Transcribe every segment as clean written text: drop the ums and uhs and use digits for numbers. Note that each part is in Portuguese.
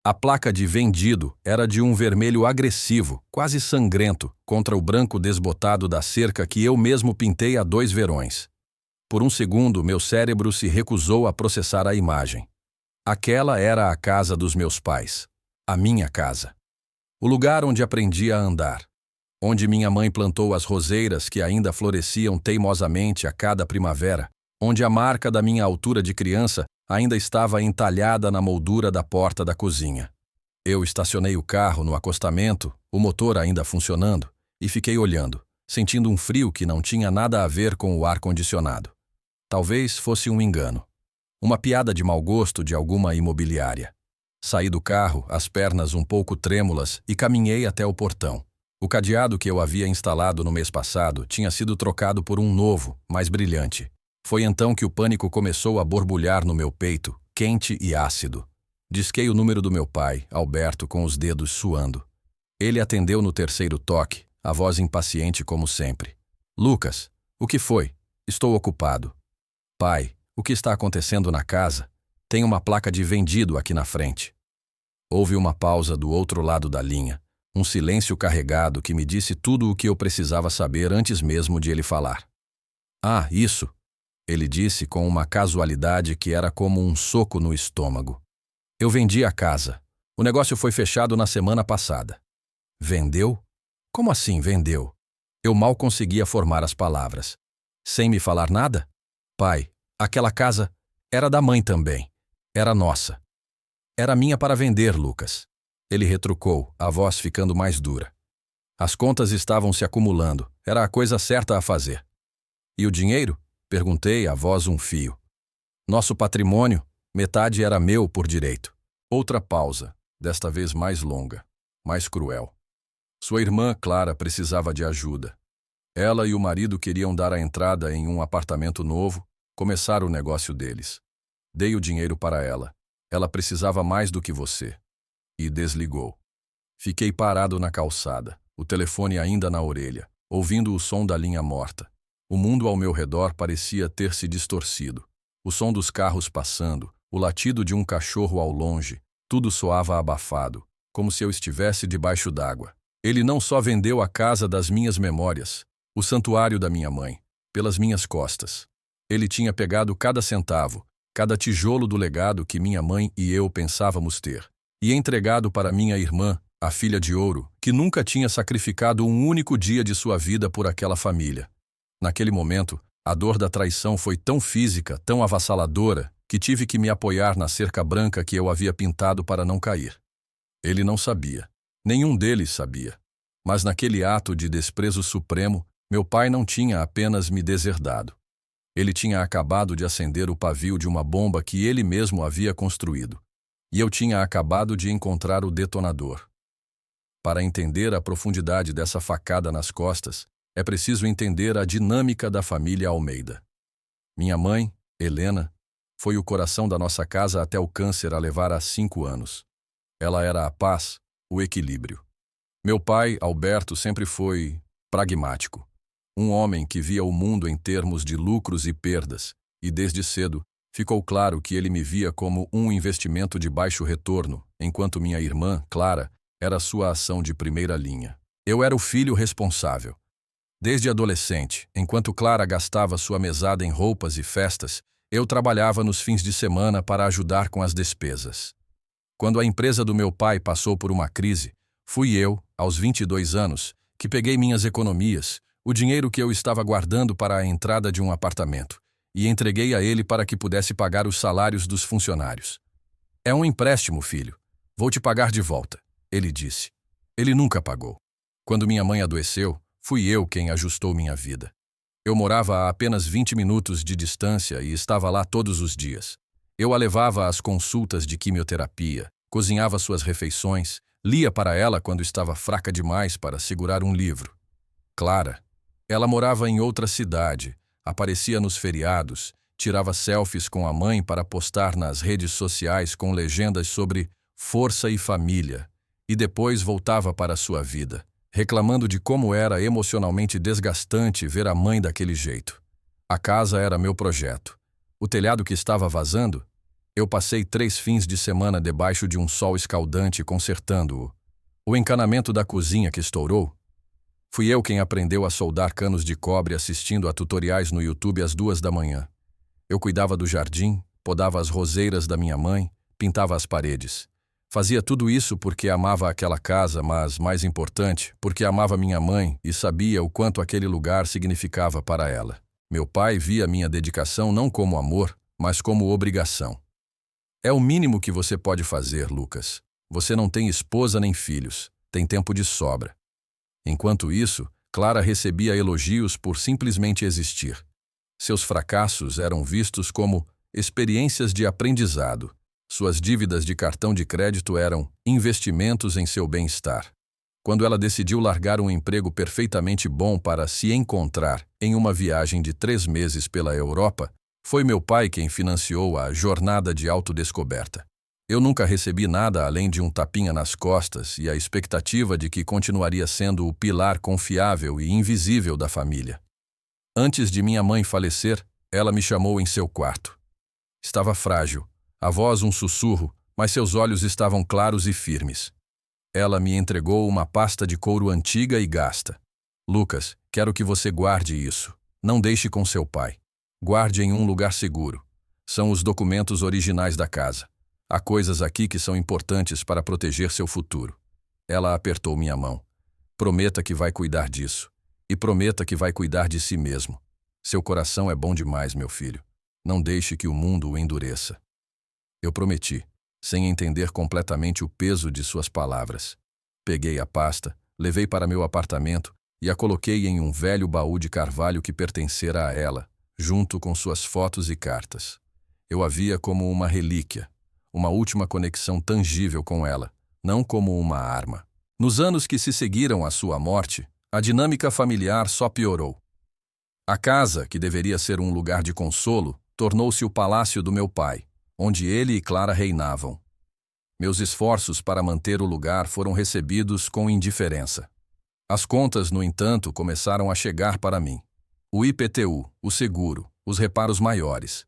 A placa de vendido era de um vermelho agressivo, quase sangrento, contra o branco desbotado da cerca que eu mesmo pintei há 2 verões. Por um segundo, meu cérebro se recusou a processar a imagem. Aquela era a casa dos meus pais. A minha casa. O lugar onde aprendi a andar. Onde minha mãe plantou as roseiras que ainda floresciam teimosamente a cada primavera. Onde a marca da minha altura de criança ainda estava entalhada na moldura da porta da cozinha. Eu estacionei o carro no acostamento, o motor ainda funcionando, e fiquei olhando, sentindo um frio que não tinha nada a ver com o ar-condicionado. Talvez fosse um engano. Uma piada de mau gosto de alguma imobiliária. Saí do carro, as pernas um pouco trêmulas, e caminhei até o portão. O cadeado que eu havia instalado no mês passado tinha sido trocado por um novo, mais brilhante. Foi então que o pânico começou a borbulhar no meu peito, quente e ácido. Disquei o número do meu pai, Alberto, com os dedos suando. Ele atendeu no 3º toque, a voz impaciente como sempre. Lucas, o que foi? Estou ocupado. Pai, o que está acontecendo na casa? Tem uma placa de vendido aqui na frente. Houve uma pausa do outro lado da linha, um silêncio carregado que me disse tudo o que eu precisava saber antes mesmo de ele falar. Ah, isso! Ele disse com uma casualidade que era como um soco no estômago. Eu vendi a casa. O negócio foi fechado na semana passada. Vendeu? Como assim vendeu? Eu mal conseguia formar as palavras. Sem me falar nada? Pai, aquela casa era da mãe também. Era nossa. Era minha para vender, Lucas. Ele retrucou, a voz ficando mais dura. As contas estavam se acumulando. Era a coisa certa a fazer. E o dinheiro? Perguntei, a voz um fio. Nosso patrimônio, metade era meu por direito. Outra pausa, desta vez mais longa, mais cruel. Sua irmã, Clara, precisava de ajuda. Ela e o marido queriam dar a entrada em um apartamento novo, começar o negócio deles. Dei o dinheiro para ela. Ela precisava mais do que você. E desligou. Fiquei parado na calçada, o telefone ainda na orelha, ouvindo o som da linha morta. O mundo ao meu redor parecia ter se distorcido. O som dos carros passando, o latido de um cachorro ao longe, tudo soava abafado, como se eu estivesse debaixo d'água. Ele não só vendeu a casa das minhas memórias, o santuário da minha mãe, pelas minhas costas. Ele tinha pegado cada centavo, cada tijolo do legado que minha mãe e eu pensávamos ter, e entregado para minha irmã, a filha de ouro, que nunca tinha sacrificado um único dia de sua vida por aquela família. Naquele momento, a dor da traição foi tão física, tão avassaladora, que tive que me apoiar na cerca branca que eu havia pintado para não cair. Ele não sabia. Nenhum deles sabia. Mas naquele ato de desprezo supremo, meu pai não tinha apenas me deserdado. Ele tinha acabado de acender o pavio de uma bomba que ele mesmo havia construído. E eu tinha acabado de encontrar o detonador. Para entender a profundidade dessa facada nas costas, é preciso entender a dinâmica da família Almeida. Minha mãe, Helena, foi o coração da nossa casa até o câncer a levar há 5 anos. Ela era a paz, o equilíbrio. Meu pai, Alberto, sempre foi pragmático. Um homem que via o mundo em termos de lucros e perdas, e desde cedo ficou claro que ele me via como um investimento de baixo retorno, enquanto minha irmã, Clara, era sua ação de primeira linha. Eu era o filho responsável. Desde adolescente, enquanto Clara gastava sua mesada em roupas e festas, eu trabalhava nos fins de semana para ajudar com as despesas. Quando a empresa do meu pai passou por uma crise, fui eu, aos 22 anos, que peguei minhas economias, o dinheiro que eu estava guardando para a entrada de um apartamento, e entreguei a ele para que pudesse pagar os salários dos funcionários. É um empréstimo, filho. Vou te pagar de volta, ele disse. Ele nunca pagou. Quando minha mãe adoeceu, fui eu quem ajustou minha vida. Eu morava a apenas 20 minutos de distância e estava lá todos os dias. Eu a levava às consultas de quimioterapia, cozinhava suas refeições, lia para ela quando estava fraca demais para segurar um livro. Clara, ela morava em outra cidade, aparecia nos feriados, tirava selfies com a mãe para postar nas redes sociais com legendas sobre força e família, e depois voltava para sua vida, reclamando de como era emocionalmente desgastante ver a mãe daquele jeito. A casa era meu projeto. O telhado que estava vazando, Eu passei 3 fins de semana debaixo de um sol escaldante consertando-o. O encanamento da cozinha que estourou. Fui eu quem aprendeu a soldar canos de cobre assistindo a tutoriais no YouTube às 2 da manhã. Eu cuidava do jardim, podava as roseiras da minha mãe, pintava as paredes. Fazia tudo isso porque amava aquela casa, mas, mais importante, porque amava minha mãe e sabia o quanto aquele lugar significava para ela. Meu pai via minha dedicação não como amor, mas como obrigação. É o mínimo que você pode fazer, Lucas. Você não tem esposa nem filhos, tem tempo de sobra. Enquanto isso, Clara recebia elogios por simplesmente existir. Seus fracassos eram vistos como experiências de aprendizado. Suas dívidas de cartão de crédito eram investimentos em seu bem-estar. Quando ela decidiu largar um emprego perfeitamente bom para se encontrar em uma viagem de 3 meses pela Europa, foi meu pai quem financiou a jornada de autodescoberta. Eu nunca recebi nada além de um tapinha nas costas e a expectativa de que continuaria sendo o pilar confiável e invisível da família. Antes de minha mãe falecer, ela me chamou em seu quarto. Estava frágil, a voz um sussurro, mas seus olhos estavam claros e firmes. Ela me entregou uma pasta de couro antiga e gasta. Lucas, quero que você guarde isso. Não deixe com seu pai. Guarde em um lugar seguro. São os documentos originais da casa. Há coisas aqui que são importantes para proteger seu futuro. Ela apertou minha mão. Prometa que vai cuidar disso. E prometa que vai cuidar de si mesmo. Seu coração é bom demais, meu filho. Não deixe que o mundo o endureça. Eu prometi, sem entender completamente o peso de suas palavras. Peguei a pasta, levei para meu apartamento e a coloquei em um velho baú de carvalho que pertencera a ela, junto com suas fotos e cartas. Eu a via como uma relíquia, uma última conexão tangível com ela, não como uma arma. Nos anos que se seguiram à sua morte, a dinâmica familiar só piorou. A casa, que deveria ser um lugar de consolo, tornou-se o palácio do meu pai, onde ele e Clara reinavam. Meus esforços para manter o lugar foram recebidos com indiferença. As contas, no entanto, começaram a chegar para mim. O IPTU, o seguro, os reparos maiores.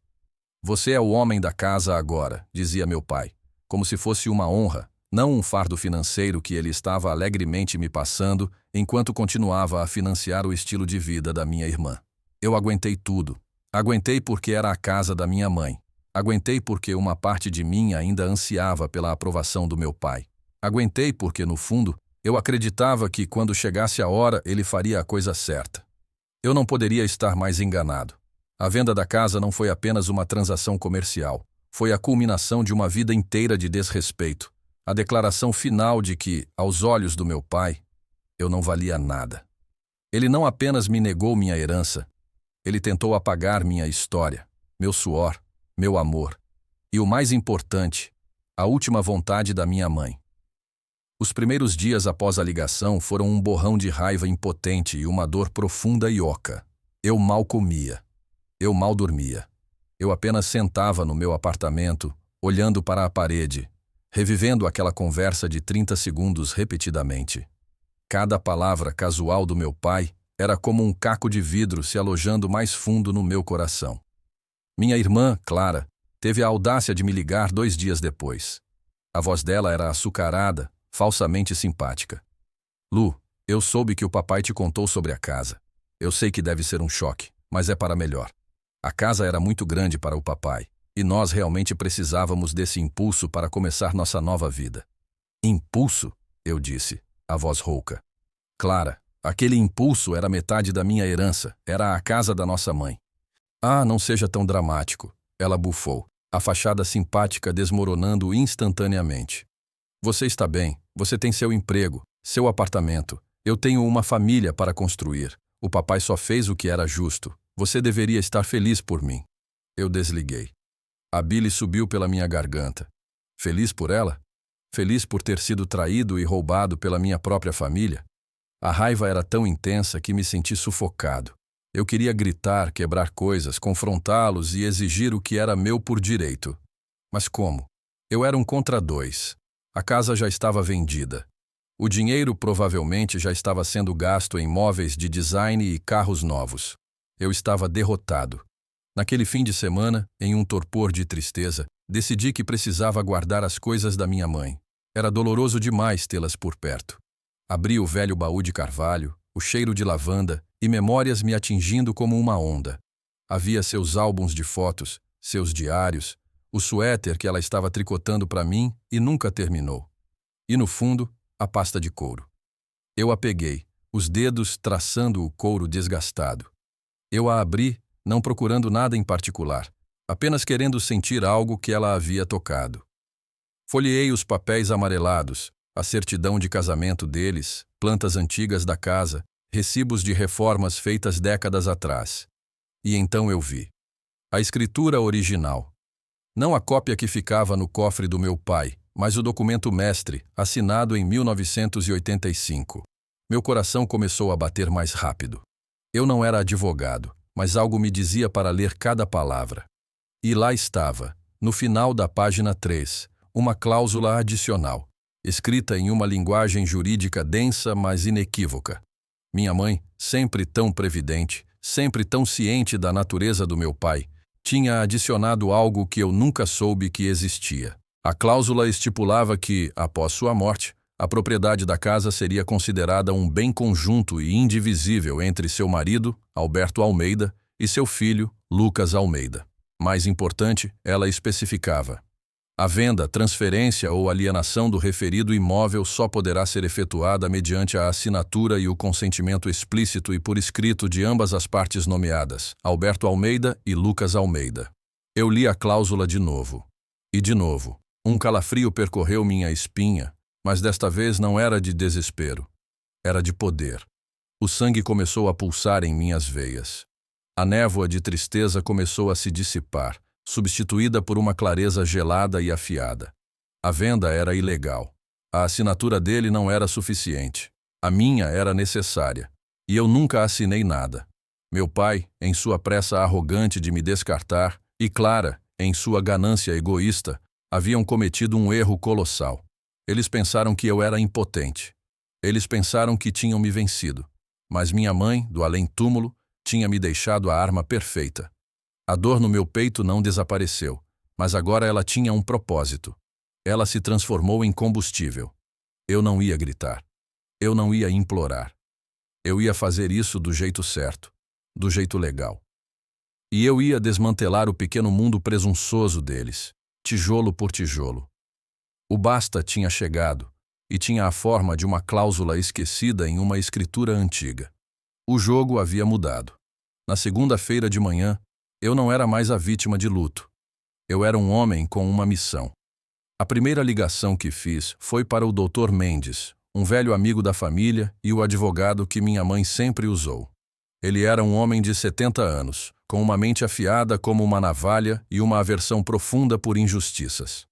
Você é o homem da casa agora, dizia meu pai, como se fosse uma honra, não um fardo financeiro que ele estava alegremente me passando enquanto continuava a financiar o estilo de vida da minha irmã. Eu aguentei tudo. Aguentei porque era a casa da minha mãe. Aguentei porque uma parte de mim ainda ansiava pela aprovação do meu pai. Aguentei porque, no fundo, eu acreditava que, quando chegasse a hora, ele faria a coisa certa. Eu não poderia estar mais enganado. A venda da casa não foi apenas uma transação comercial. Foi a culminação de uma vida inteira de desrespeito. A declaração final de que, aos olhos do meu pai, eu não valia nada. Ele não apenas me negou minha herança, ele tentou apagar minha história, meu suor, meu amor, e o mais importante, a última vontade da minha mãe. Os primeiros dias após a ligação foram um borrão de raiva impotente e uma dor profunda e oca. Eu mal comia. Eu mal dormia. Eu apenas sentava no meu apartamento, olhando para a parede, revivendo aquela conversa de 30 segundos repetidamente. Cada palavra casual do meu pai era como um caco de vidro se alojando mais fundo no meu coração. Minha irmã, Clara, teve a audácia de me ligar 2 dias depois. A voz dela era açucarada, falsamente simpática. Lu, eu soube que o papai te contou sobre a casa. Eu sei que deve ser um choque, mas é para melhor. A casa era muito grande para o papai, e nós realmente precisávamos desse impulso para começar nossa nova vida. Impulso? Eu disse, a voz rouca. Clara, aquele impulso era metade da minha herança, era a casa da nossa mãe. Ah, não seja tão dramático, ela bufou, a fachada simpática desmoronando instantaneamente. Você está bem, você tem seu emprego, seu apartamento, eu tenho uma família para construir. O papai só fez o que era justo. Você deveria estar feliz por mim. Eu desliguei. A bile subiu pela minha garganta. Feliz por ela? Feliz por ter sido traído e roubado pela minha própria família? A raiva era tão intensa que me senti sufocado. Eu queria gritar, quebrar coisas, confrontá-los e exigir o que era meu por direito. Mas como? Eu era um contra 2. A casa já estava vendida. O dinheiro provavelmente já estava sendo gasto em móveis de design e carros novos. Eu estava derrotado. Naquele fim de semana, em um torpor de tristeza, Decidi que precisava guardar as coisas da minha mãe. Era doloroso demais tê-las por perto. Abri o velho baú de carvalho, o cheiro de lavanda e memórias me atingindo como uma onda. Havia seus álbuns de fotos, seus diários, o suéter que ela estava tricotando para mim e nunca terminou. E no fundo, a pasta de couro. Eu a peguei, os dedos traçando o couro desgastado. Eu a abri, não procurando nada em particular, apenas querendo sentir algo que ela havia tocado. Folheei os papéis amarelados, a certidão de casamento deles, plantas antigas da casa, recibos de reformas feitas décadas atrás. E então eu vi. A escritura original. Não a cópia que ficava no cofre do meu pai, mas o documento mestre, assinado em 1985. Meu coração começou a bater mais rápido. Eu não era advogado, mas algo me dizia para ler cada palavra. E lá estava, no final da página 3, uma cláusula adicional, escrita em uma linguagem jurídica densa, mas inequívoca. Minha mãe, sempre tão previdente, sempre tão ciente da natureza do meu pai, tinha adicionado algo que eu nunca soube que existia. A cláusula estipulava que, após sua morte, a propriedade da casa seria considerada um bem conjunto e indivisível entre seu marido, Alberto Almeida, e seu filho, Lucas Almeida. Mais importante, ela especificava: a venda, transferência ou alienação do referido imóvel só poderá ser efetuada mediante a assinatura e o consentimento explícito e por escrito de ambas as partes nomeadas, Alberto Almeida e Lucas Almeida. Eu li a cláusula de novo. E de novo. Um calafrio percorreu minha espinha, mas desta vez não era de desespero. Era de poder. O sangue começou a pulsar em minhas veias. A névoa de tristeza começou a se dissipar, substituída por uma clareza gelada e afiada. A venda era ilegal. A assinatura dele não era suficiente. A minha era necessária. E eu nunca assinei nada. Meu pai, em sua pressa arrogante de me descartar, e Clara, em sua ganância egoísta, haviam cometido um erro colossal. Eles pensaram que eu era impotente. Eles pensaram que tinham me vencido. Mas minha mãe, do além-túmulo, tinha me deixado a arma perfeita. A dor no meu peito não desapareceu, mas agora ela tinha um propósito. Ela se transformou em combustível. Eu não ia gritar. Eu não ia implorar. Eu ia fazer isso do jeito certo, do jeito legal. E eu ia desmantelar o pequeno mundo presunçoso deles, tijolo por tijolo. O basta tinha chegado e tinha a forma de uma cláusula esquecida em uma escritura antiga. O jogo havia mudado. Na segunda-feira de manhã, eu não era mais a vítima de luto. Eu era um homem com uma missão. A primeira ligação que fiz foi para o Dr. Mendes, um velho amigo da família e o advogado que minha mãe sempre usou. Ele era um homem de 70 anos, com uma mente afiada como uma navalha e uma aversão profunda por injustiças.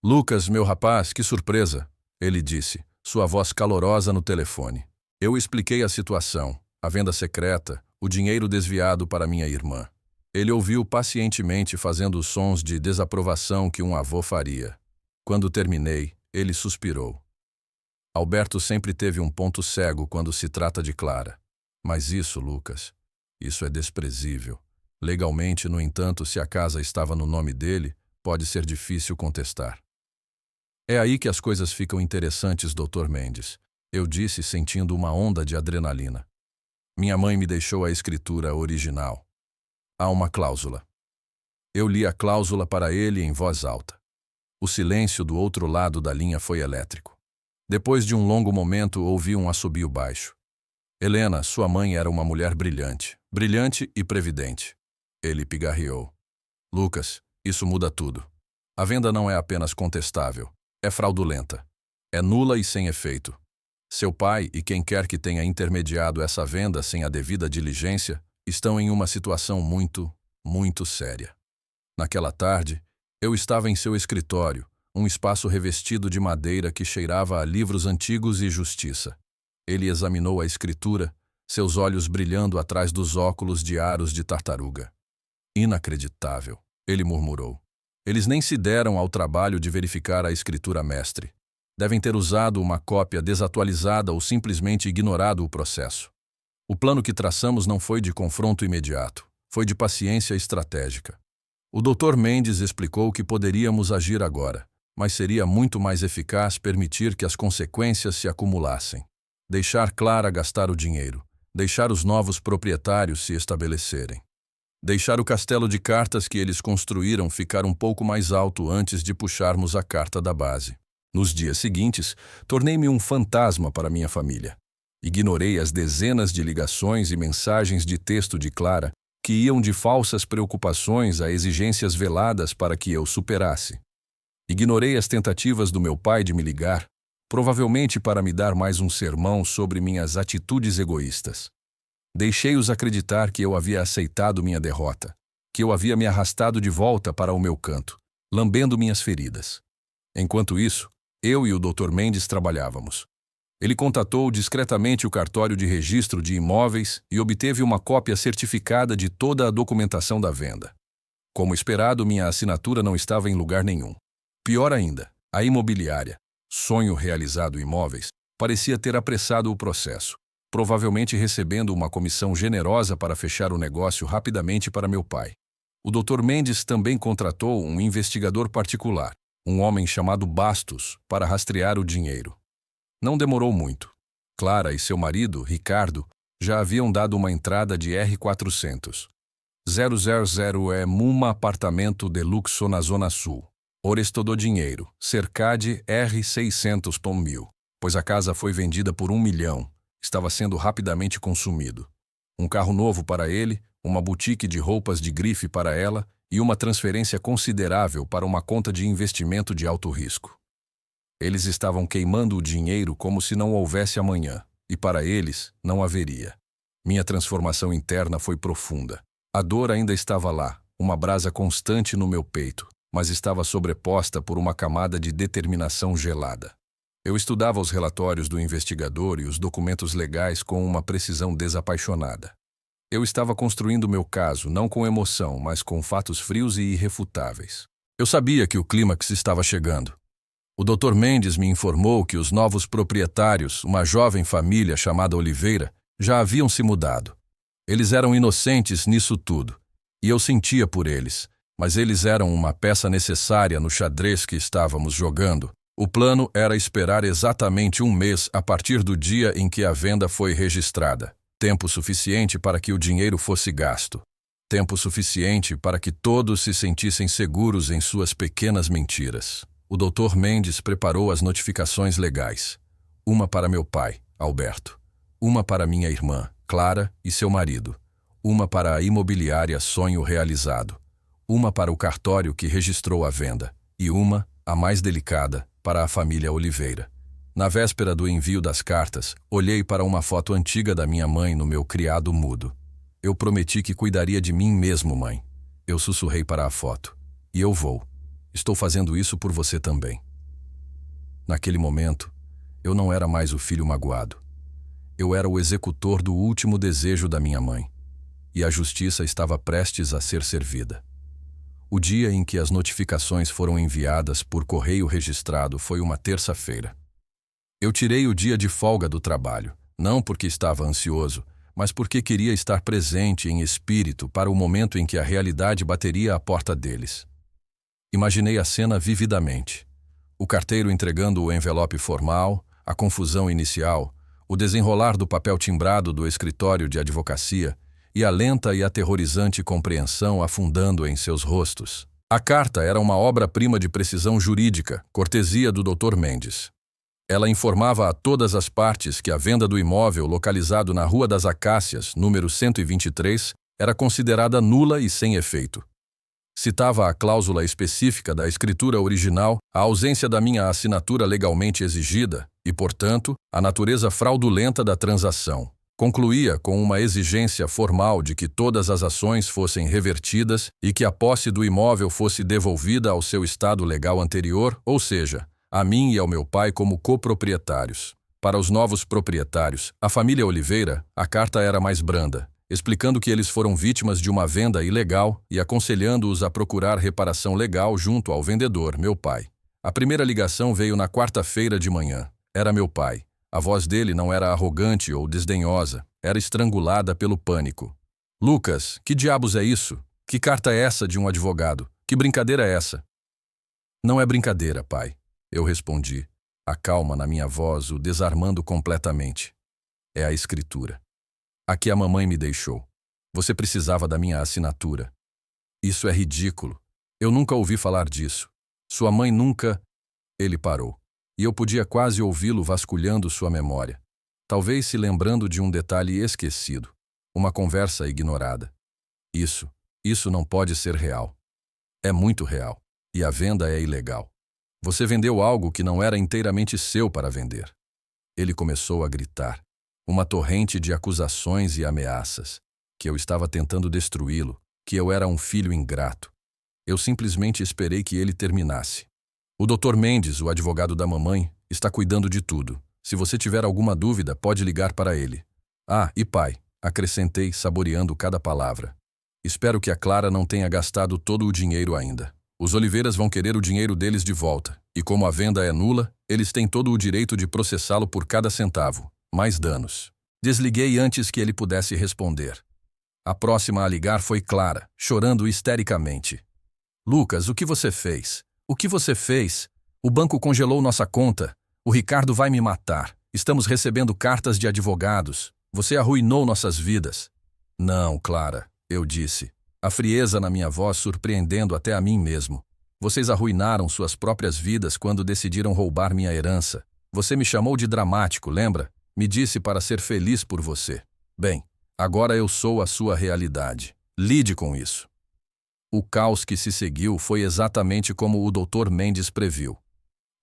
"Lucas, meu rapaz, que surpresa!" ele disse, sua voz calorosa no telefone. Eu expliquei a situação, a venda secreta, o dinheiro desviado para minha irmã. Ele ouviu pacientemente, fazendo os sons de desaprovação que um avô faria. Quando terminei, ele suspirou. Alberto sempre teve um ponto cego quando se trata de Clara. Mas isso, Lucas, isso é desprezível. Legalmente, no entanto, se a casa estava no nome dele, pode ser difícil contestar. É aí que as coisas ficam interessantes, Dr. Mendes, eu disse, sentindo uma onda de adrenalina. Minha mãe me deixou a escritura original. Há uma cláusula. Eu li a cláusula para ele em voz alta. O silêncio do outro lado da linha foi elétrico. Depois de um longo momento, ouvi um assobio baixo. Helena, sua mãe era uma mulher brilhante e previdente. Ele pigarreou. Lucas, isso muda tudo. A venda não é apenas contestável, é fraudulenta. É nula e sem efeito. Seu pai e quem quer que tenha intermediado essa venda sem a devida diligência estão em uma situação muito, muito séria. Naquela tarde, eu estava em seu escritório, um espaço revestido de madeira que cheirava a livros antigos e justiça. Ele examinou a escritura, seus olhos brilhando atrás dos óculos de aros de tartaruga. Inacreditável, ele murmurou. Eles nem se deram ao trabalho de verificar a escritura mestre. Devem ter usado uma cópia desatualizada ou simplesmente ignorado o processo. O plano que traçamos não foi de confronto imediato, foi de paciência estratégica. O Dr. Mendes explicou que poderíamos agir agora, mas seria muito mais eficaz permitir que as consequências se acumulassem. Deixar Clara gastar o dinheiro, deixar os novos proprietários se estabelecerem. Deixar o castelo de cartas que eles construíram ficar um pouco mais alto antes de puxarmos a carta da base. Nos dias seguintes, tornei-me um fantasma para minha família. Ignorei as dezenas de ligações e mensagens de texto de Clara que iam de falsas preocupações a exigências veladas para que eu superasse. Ignorei as tentativas do meu pai de me ligar, provavelmente para me dar mais um sermão sobre minhas atitudes egoístas. Deixei-os acreditar que eu havia aceitado minha derrota, que eu havia me arrastado de volta para o meu canto, lambendo minhas feridas. Enquanto isso, eu e o Dr. Mendes trabalhávamos. Ele contatou discretamente o cartório de registro de imóveis e obteve uma cópia certificada de toda a documentação da venda. Como esperado, minha assinatura não estava em lugar nenhum. Pior ainda, a imobiliária, Sonho Realizado Imóveis, parecia ter apressado o processo, provavelmente recebendo uma comissão generosa para fechar o negócio rapidamente para meu pai. O Dr. Mendes também contratou um investigador particular, um homem chamado Bastos, para rastrear o dinheiro. Não demorou muito. Clara e seu marido, Ricardo, já haviam dado uma entrada de R$400. 000 é Muma Apartamento Deluxo na Zona Sul. Oresto do dinheiro, cercade R$600 por mil, pois a casa foi vendida por 1 milhão. Estava sendo rapidamente consumido. Um carro novo para ele, uma boutique de roupas de grife para ela e uma transferência considerável para uma conta de investimento de alto risco. Eles estavam queimando o dinheiro como se não houvesse amanhã, e para eles não haveria. Minha transformação interna foi profunda. A dor ainda estava lá, uma brasa constante no meu peito, mas estava sobreposta por uma camada de determinação gelada. Eu estudava os relatórios do investigador e os documentos legais com uma precisão desapaixonada. Eu estava construindo meu caso, não com emoção, mas com fatos frios e irrefutáveis. Eu sabia que o clímax estava chegando. O Dr. Mendes me informou que os novos proprietários, uma jovem família chamada Oliveira, já haviam se mudado. Eles eram inocentes nisso tudo, e eu sentia por eles, mas eles eram uma peça necessária no xadrez que estávamos jogando. O plano era esperar exatamente 1 mês a partir do dia em que a venda foi registrada. Tempo suficiente para que o dinheiro fosse gasto. Tempo suficiente para que todos se sentissem seguros em suas pequenas mentiras. O Dr. Mendes preparou as notificações legais. Uma para meu pai, Alberto. Uma para minha irmã, Clara, e seu marido. Uma para a imobiliária Sonho Realizado. Uma para o cartório que registrou a venda. E uma, a mais delicada, para a família Oliveira. Na véspera do envio das cartas, olhei para uma foto antiga da minha mãe no meu criado mudo. Eu prometi que cuidaria de mim mesmo, mãe. Eu sussurrei para a foto. E eu vou. Estou fazendo isso por você também. Naquele momento, eu não era mais o filho magoado. Eu era o executor do último desejo da minha mãe. E a justiça estava prestes a ser servida. O dia em que as notificações foram enviadas por correio registrado foi uma terça-feira. Eu tirei o dia de folga do trabalho, não porque estava ansioso, mas porque queria estar presente em espírito para o momento em que a realidade bateria à porta deles. Imaginei a cena vividamente. O carteiro entregando o envelope formal, a confusão inicial, o desenrolar do papel timbrado do escritório de advocacia e a lenta e aterrorizante compreensão afundando em seus rostos. A carta era uma obra-prima de precisão jurídica, cortesia do Dr. Mendes. Ela informava a todas as partes que a venda do imóvel localizado na Rua das Acácias, número 123, era considerada nula e sem efeito. Citava a cláusula específica da escritura original, a ausência da minha assinatura legalmente exigida e, portanto, a natureza fraudulenta da transação. Concluía com uma exigência formal de que todas as ações fossem revertidas e que a posse do imóvel fosse devolvida ao seu estado legal anterior, ou seja, a mim e ao meu pai como coproprietários. Para os novos proprietários, a família Oliveira, a carta era mais branda, explicando que eles foram vítimas de uma venda ilegal e aconselhando-os a procurar reparação legal junto ao vendedor, meu pai. A primeira ligação veio na quarta-feira de manhã. Era meu pai. A voz dele não era arrogante ou desdenhosa, era estrangulada pelo pânico. "Lucas, que diabos é isso? Que carta é essa de um advogado? Que brincadeira é essa? Não é brincadeira, pai, eu respondi, a calma na minha voz o desarmando completamente. É a escritura. A que a mamãe me deixou. Você precisava da minha assinatura. Isso é ridículo. Eu nunca ouvi falar disso. Sua mãe nunca... Ele parou. E eu podia quase ouvi-lo vasculhando sua memória. Talvez se lembrando de um detalhe esquecido. Uma conversa ignorada. Isso não pode ser real. É muito real. E a venda é ilegal. Você vendeu algo que não era inteiramente seu para vender. Ele começou a gritar. Uma torrente de acusações e ameaças. Que eu estava tentando destruí-lo. Que eu era um filho ingrato. Eu simplesmente esperei que ele terminasse. O Dr. Mendes, o advogado da mamãe, está cuidando de tudo. Se você tiver alguma dúvida, pode ligar para ele. Ah, e pai, acrescentei, saboreando cada palavra. Espero que a Clara não tenha gastado todo o dinheiro ainda. Os Oliveiras vão querer o dinheiro deles de volta, e como a venda é nula, eles têm todo o direito de processá-lo por cada centavo, mais danos. Desliguei antes que ele pudesse responder. A próxima a ligar foi Clara, chorando histericamente. Lucas, o que você fez? O que você fez? O banco congelou nossa conta. O Ricardo vai me matar. Estamos recebendo cartas de advogados. Você arruinou nossas vidas. Não, Clara, eu disse, a frieza na minha voz surpreendendo até a mim mesmo. Vocês arruinaram suas próprias vidas quando decidiram roubar minha herança. Você me chamou de dramático, lembra? Me disse para ser feliz por você. Bem, agora eu sou a sua realidade. Lide com isso. O caos que se seguiu foi exatamente como o Dr. Mendes previu.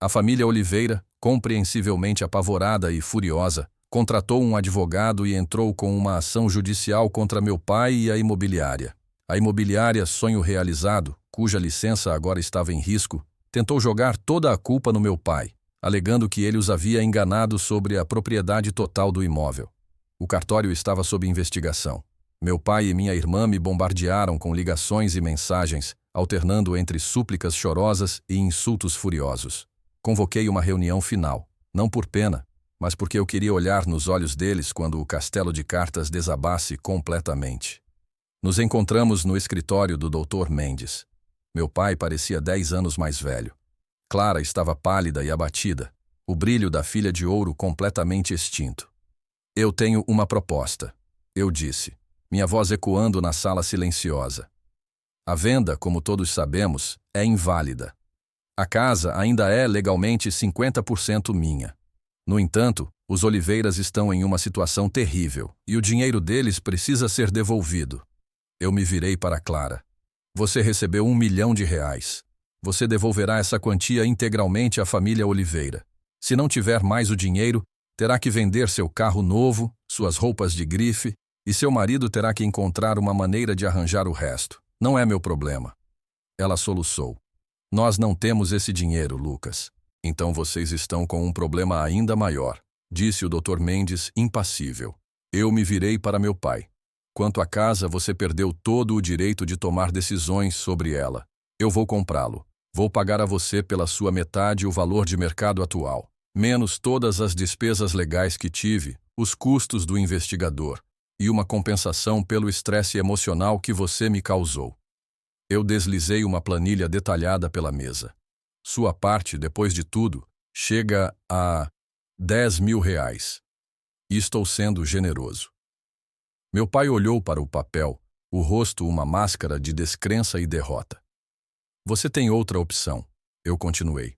A família Oliveira, compreensivelmente apavorada e furiosa, contratou um advogado e entrou com uma ação judicial contra meu pai e a imobiliária. A imobiliária Sonho Realizado, cuja licença agora estava em risco, tentou jogar toda a culpa no meu pai, alegando que ele os havia enganado sobre a propriedade total do imóvel. O cartório estava sob investigação. Meu pai e minha irmã me bombardearam com ligações e mensagens, alternando entre súplicas chorosas e insultos furiosos. Convoquei uma reunião final, não por pena, mas porque eu queria olhar nos olhos deles quando o castelo de cartas desabasse completamente. Nos encontramos no escritório do Dr. Mendes. Meu pai parecia 10 anos mais velho. Clara estava pálida e abatida, o brilho da filha de ouro completamente extinto. Eu tenho uma proposta, eu disse, minha voz ecoando na sala silenciosa. A venda, como todos sabemos, é inválida. A casa ainda é legalmente 50% minha. No entanto, os Oliveiras estão em uma situação terrível e o dinheiro deles precisa ser devolvido. Eu me virei para Clara. Você recebeu R$1 milhão. Você devolverá essa quantia integralmente à família Oliveira. Se não tiver mais o dinheiro, terá que vender seu carro novo, suas roupas de grife, e seu marido terá que encontrar uma maneira de arranjar o resto. Não é meu problema. Ela soluçou. Nós não temos esse dinheiro, Lucas. Então vocês estão com um problema ainda maior, disse o Dr. Mendes, impassível. Eu me virei para meu pai. Quanto à casa, você perdeu todo o direito de tomar decisões sobre ela. Eu vou comprá-lo. Vou pagar a você pela sua metade o valor de mercado atual, menos todas as despesas legais que tive, os custos do investigador e uma compensação pelo estresse emocional que você me causou. Eu deslizei uma planilha detalhada pela mesa. Sua parte, depois de tudo, chega a R$10 mil. E estou sendo generoso. Meu pai olhou para o papel, o rosto uma máscara de descrença e derrota. Você tem outra opção, eu continuei.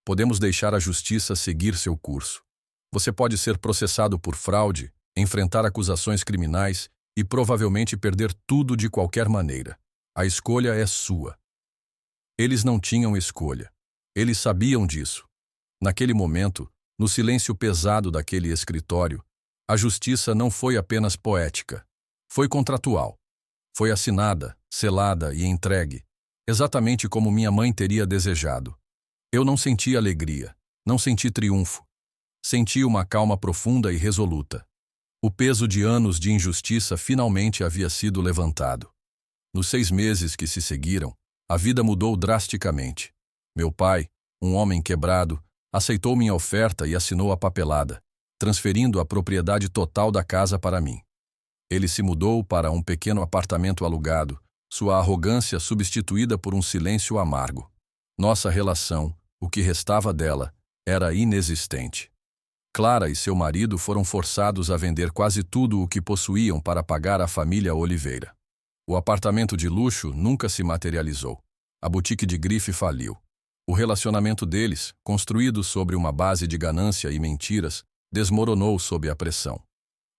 Podemos deixar a justiça seguir seu curso. Você pode ser processado por fraude, enfrentar acusações criminais e provavelmente perder tudo de qualquer maneira. A escolha é sua. Eles não tinham escolha. Eles sabiam disso. Naquele momento, no silêncio pesado daquele escritório, a justiça não foi apenas poética. Foi contratual. Foi assinada, selada e entregue, exatamente como minha mãe teria desejado. Eu não senti alegria, não senti triunfo. Senti uma calma profunda e resoluta. O peso de anos de injustiça finalmente havia sido levantado. Nos 6 meses que se seguiram, a vida mudou drasticamente. Meu pai, um homem quebrado, aceitou minha oferta e assinou a papelada, transferindo a propriedade total da casa para mim. Ele se mudou para um pequeno apartamento alugado, sua arrogância substituída por um silêncio amargo. Nossa relação, o que restava dela, era inexistente. Clara e seu marido foram forçados a vender quase tudo o que possuíam para pagar a família Oliveira. O apartamento de luxo nunca se materializou. A boutique de grife faliu. O relacionamento deles, construído sobre uma base de ganância e mentiras, desmoronou sob a pressão.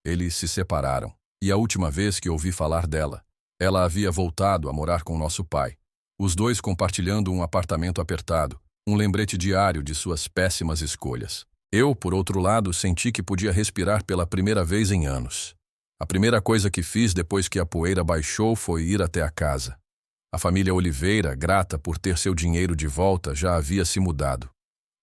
Eles se separaram, e a última vez que ouvi falar dela, ela havia voltado a morar com nosso pai, os dois compartilhando um apartamento apertado, um lembrete diário de suas péssimas escolhas. Eu, por outro lado, senti que podia respirar pela primeira vez em anos. A primeira coisa que fiz depois que a poeira baixou foi ir até a casa. A família Oliveira, grata por ter seu dinheiro de volta, já havia se mudado.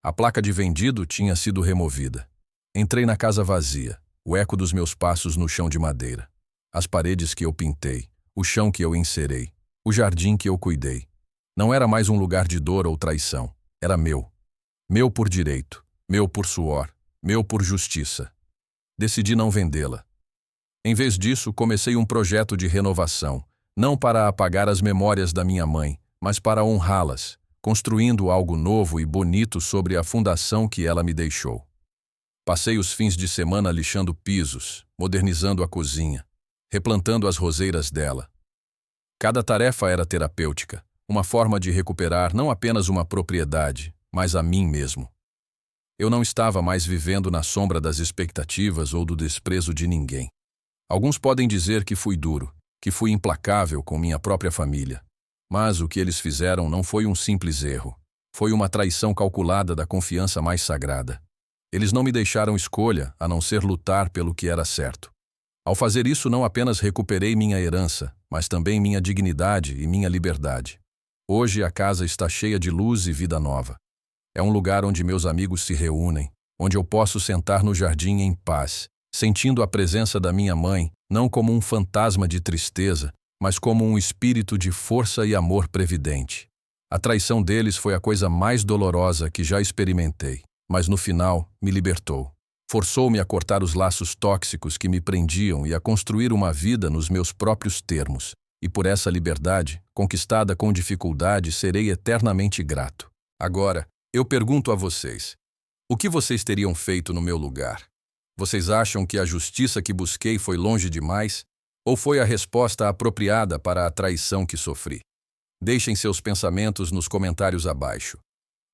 A placa de vendido tinha sido removida. Entrei na casa vazia, o eco dos meus passos no chão de madeira. As paredes que eu pintei, o chão que eu encerei, o jardim que eu cuidei. Não era mais um lugar de dor ou traição, era meu. Meu por direito, meu por suor, meu por justiça. Decidi não vendê-la. Em vez disso, comecei um projeto de renovação, não para apagar as memórias da minha mãe, mas para honrá-las, construindo algo novo e bonito sobre a fundação que ela me deixou. Passei os fins de semana lixando pisos, modernizando a cozinha, replantando as roseiras dela. Cada tarefa era terapêutica, uma forma de recuperar não apenas uma propriedade, mas a mim mesmo. Eu não estava mais vivendo na sombra das expectativas ou do desprezo de ninguém. Alguns podem dizer que fui duro, que fui implacável com minha própria família. Mas o que eles fizeram não foi um simples erro. Foi uma traição calculada da confiança mais sagrada. Eles não me deixaram escolha, a não ser lutar pelo que era certo. Ao fazer isso, não apenas recuperei minha herança, mas também minha dignidade e minha liberdade. Hoje a casa está cheia de luz e vida nova. É um lugar onde meus amigos se reúnem, onde eu posso sentar no jardim em paz, sentindo a presença da minha mãe, não como um fantasma de tristeza, mas como um espírito de força e amor previdente. A traição deles foi a coisa mais dolorosa que já experimentei, mas no final me libertou. Forçou-me a cortar os laços tóxicos que me prendiam e a construir uma vida nos meus próprios termos. E por essa liberdade, conquistada com dificuldade, serei eternamente grato. Agora, eu pergunto a vocês, o que vocês teriam feito no meu lugar? Vocês acham que a justiça que busquei foi longe demais? Ou foi a resposta apropriada para a traição que sofri? Deixem seus pensamentos nos comentários abaixo.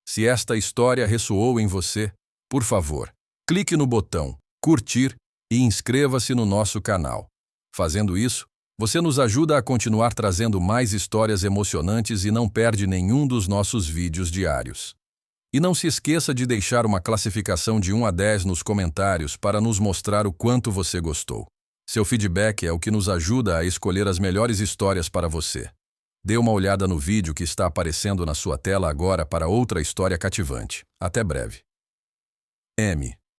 Se esta história ressoou em você, por favor, clique no botão curtir e inscreva-se no nosso canal. Fazendo isso, você nos ajuda a continuar trazendo mais histórias emocionantes e não perde nenhum dos nossos vídeos diários. E não se esqueça de deixar uma classificação de 1 a 10 nos comentários para nos mostrar o quanto você gostou. Seu feedback é o que nos ajuda a escolher as melhores histórias para você. Dê uma olhada no vídeo que está aparecendo na sua tela agora para outra história cativante. Até breve. M.